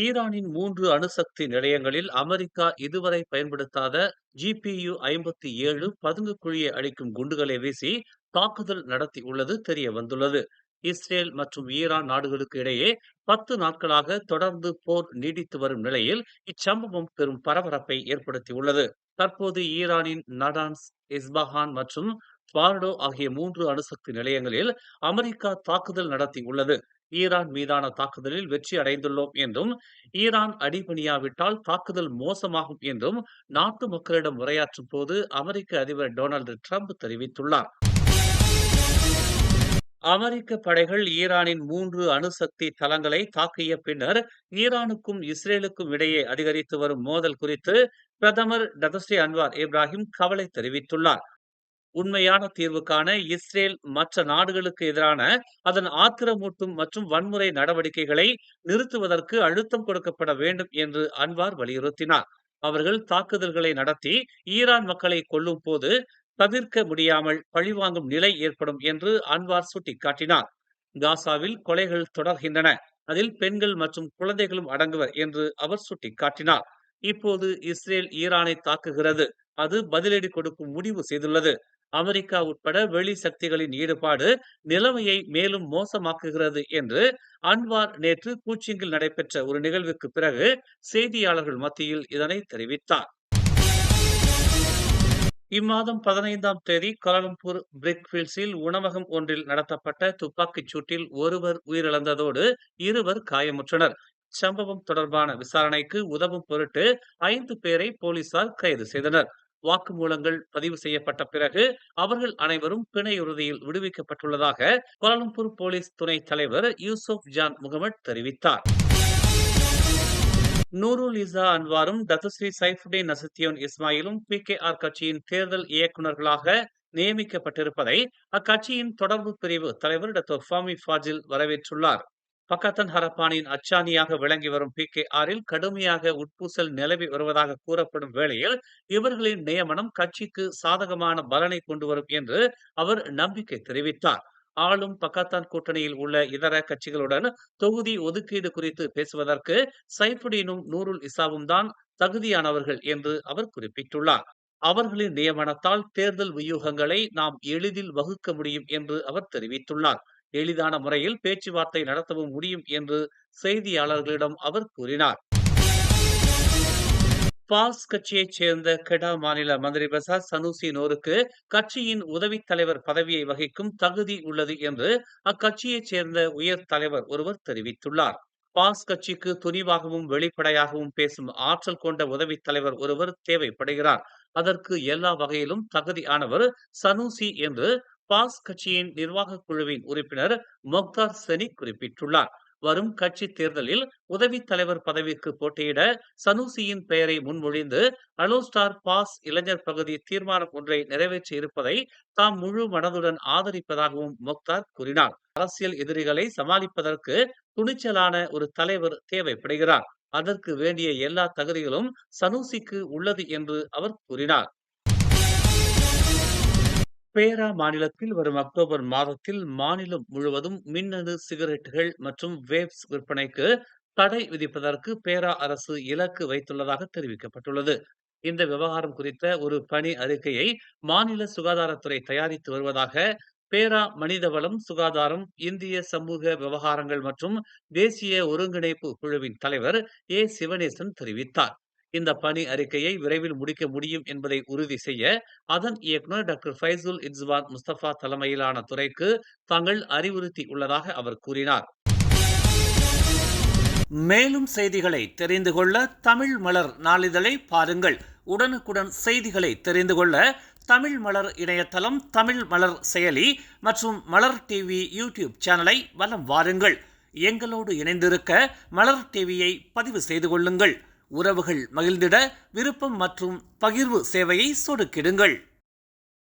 ஈரானின் 3 அணுசக்தி நிலையங்களில் அமெரிக்கா இதுவரை பயன்படுத்தாத GPU-57 பதுங்கு குழியை அழிக்கும் குண்டுகளை வீசி தாக்குதல் நடத்தியுள்ளது தெரிய வந்துள்ளது. இஸ்ரேல் மற்றும் ஈரான் நாடுகளுக்கு இடையே 10 நாட்களாக தொடர்ந்து போர் நீடித்து வரும் நிலையில் இச்சம்பவம் பெரும் பரபரப்பை ஏற்படுத்தியுள்ளது. தற்போது ஈரானின் நடான்ஸ், இஸ்பாஹான் மற்றும் பார்டோ ஆகிய 3 அணுசக்தி நிலையங்களில் அமெரிக்கா தாக்குதல் நடத்தியுள்ளது. ஈரான் மீதான தாக்குதலில் வெற்றி அடைந்துள்ளோம் என்றும், ஈரான் அடிபணியாவிட்டால் தாக்குதல் மோசமாகும் என்றும் நாட்டு மக்களிடம் உரையாற்றும் போது அமெரிக்க அதிபர் டொனால்டு டிரம்ப் தெரிவித்துள்ளார். அமெரிக்க படைகள் ஈரானின் 3 அணுசக்தி தளங்களை தாக்கிய பின்னர் ஈரானுக்கும் இஸ்ரேலுக்கும் இடையே அதிகரித்து வரும் மோதல் குறித்து பிரதமர் டதஸ்ரீ அன்வார் இப்ராஹிம் கவலை தெரிவித்துள்ளார். உண்மையான தீர்வுக்கான இஸ்ரேல் மற்ற நாடுகளுக்கு எதிரான அதன் ஆத்திரமூட்டும் மற்றும் வன்முறை நடவடிக்கைகளை நிறுத்துவதற்கு அழுத்தம் கொடுக்கப்பட வேண்டும் என்று அன்வார் வலியுறுத்தினார். அவர்கள் தாக்குதல்களை நடத்தி ஈரான் மக்களை கொல்லும் போது தவிர்க்க முடியாமல் பழிவாங்கும் நிலை ஏற்படும் என்று அன்வார் சுட்டிக்காட்டினார். காசாவில் கொலைகள் தொடர்கின்றன, அதில் பெண்கள் மற்றும் குழந்தைகளும் அடங்குவர் என்று அவர் சுட்டிக்காட்டினார். இப்போது இஸ்ரேல் ஈரானை தாக்குகிறது, அது பதிலடி கொடுக்கும் முடிவு செய்துள்ளது. அமெரிக்கா உட்பட வெளி சக்திகளின் ஈடுபாடு நிலைமையை மேலும் மோசமாக்குகிறது என்று அன்வார் நேற்று கூச்சிங்கில் நடைபெற்ற ஒரு நிகழ்வுக்கு பிறகு செய்தியாளர்கள் மத்தியில் இதனை தெரிவித்தார். இம்மாதம் 15ஆம் தேதி கோலாலம்பூர் பிரிக்ஃபீல்ட்ஸில் உணவகம் ஒன்றில் நடத்தப்பட்ட துப்பாக்கிச் சூட்டில் ஒருவர் உயிரிழந்ததோடு 2 காயமுற்றனர். சம்பவம் தொடர்பான விசாரணைக்கு உதவும் பொருட்டு 5 பேரை போலீசார் கைது செய்தனர். வாக்குமூலங்கள் பதிவு செய்யப்பட்ட பிறகு அவர்கள் அனைவரும் பிணையுறுதியில் விடுவிக்கப்பட்டுள்ளதாக கோலாலம்பூர் போலீஸ் துணைத் தலைவர் யூசுப் ஜான் முகமட் தெரிவித்தார். நூருல் இசா அன்வாரும் டத்துஸ்ரீ சைஃபுடீன் நசித்தியோன் இஸ்மாயிலும் PKR கட்சியின் தேர்தல் இயக்குநர்களாக நியமிக்கப்பட்டிருப்பதை அக்கட்சியின் தொடர்பு பிரிவு தலைவர் டாக்டர் ஃபாமி ஃபாஜில் வரவேற்றுள்ளார். பக்கத்தன் ஹரப்பானின் அச்சாணியாக விளங்கி வரும் PKRல் கடுமையாக உட்பூசல் நிலவி வருவதாக கூறப்படும் வேளையில் இவர்களின் நியமனம் கட்சிக்கு சாதகமான பலனை கொண்டு வரும் என்று அவர் நம்பிக்கை தெரிவித்தார். ஆளும் பக்கத்தான் கூட்டணியில் உள்ள இதர கட்சிகளுடன் தொகுதி ஒதுக்கீடு குறித்து பேசுவதற்கு சைஃபுடீனும் நூருல் இசாவும் தான் தகுதியானவர்கள் என்று அவர் குறிப்பிட்டுள்ளார். அவர்களின் நியமனத்தால் தேர்தல் வியூகங்களை நாம் எளிதில் வகுக்க முடியும் என்று அவர் தெரிவித்துள்ளார். எளிதான முறையில் பேச்சுவார்த்தை நடத்தவும் முடியும் என்று செய்தியாளர்களிடம் அவர் கூறினார். பாஸ் கட்சியைச் சேர்ந்த கெடா மாநில மந்திரி பசார் சனூசி நோருக்கு கட்சியின் உதவித் தலைவர் பதவியை வகிக்கும் தகுதி உள்ளது என்று அக்கட்சியைச் சேர்ந்த உயர் தலைவர் ஒருவர் தெரிவித்துள்ளார். பாஸ் கட்சிக்கு துணிவாகவும் வெளிப்படையாகவும் பேசும் ஆற்றல் கொண்ட உதவித் தலைவர் ஒருவர் தேவைப்படுகிறார். அதற்கு எல்லா வகையிலும் தகுதியானவர் சனூசி என்று பாஸ் கட்சியின் நிர்வாகக் குழுவின் உறுப்பினர் மொக்தார் செனி குறிப்பிட்டுள்ளார். வரும் கட்சி தேர்தலில் உதவித் தலைவர் பதவிக்கு போட்டியிட சனூசியின் பெயரை முன்மொழிந்து அலோஸ்டார் பாஸ் இளைஞர் பகுதி தீர்மானம் ஒன்றை நிறைவேற்றி இருப்பதை தாம் முழு மனதுடன் ஆதரிப்பதாகவும் மொக்தார் கூறினார். அரசியல் எதிரிகளை சமாளிப்பதற்கு துணிச்சலான ஒரு தலைவர் தேவைப்படுகிறார். அதற்கு வேண்டிய எல்லா தகுதிகளும் சனூசிக்கு உள்ளது என்று அவர் கூறினார். பேரா மாநிலத்தில் வரும் அக்டோபர் மாதத்தில் மாநிலம் முழுவதும் மின்னணு சிகரெட்டுகள் மற்றும் வேப்ஸ் விற்பனைக்கு தடை விதிப்பதற்கு பேரா அரசு இலக்கு வைத்துள்ளதாக தெரிவிக்கப்பட்டுள்ளது. இந்த விவகாரம் குறித்த ஒரு பணி அறிக்கையை மாநில சுகாதாரத்துறை தயாரித்து வருவதாக பேரா மனிதவளம், சுகாதாரம், இந்திய சமூக விவகாரங்கள் மற்றும் தேசிய ஒருங்கிணைப்பு குழுவின் தலைவர் சிவனேசன் தெரிவித்தார். இந்த பணி அறிக்கையை விரைவில் முடிக்க முடியும் என்பதை உறுதி செய்ய அதன் இயக்குநர் டாக்டர் ஃபைசுல் இட்ஸ்வான் முஸ்தபா தலைமையிலான துறைக்கு தாங்கள் அறிவுறுத்தி உள்ளதாக அவர் கூறினார். மேலும் செய்திகளை தெரிந்து கொள்ள தமிழ் மலர் நாளிதழை பாருங்கள். உடனுக்குடன் செய்திகளை தெரிந்து கொள்ள தமிழ் மலர் இணையதளம், தமிழ் மலர் செயலி மற்றும் மலர் டிவி யூடியூப் சேனலை வலம் வாருங்கள். எங்களோடு இணைந்திருக்க மலர் டிவியை பதிவு செய்து கொள்ளுங்கள். உறவுகள் மகிழ்ந்திட விருப்பம் மற்றும் பகிர்வு சேவையை சொடுக்கிடுங்கள்.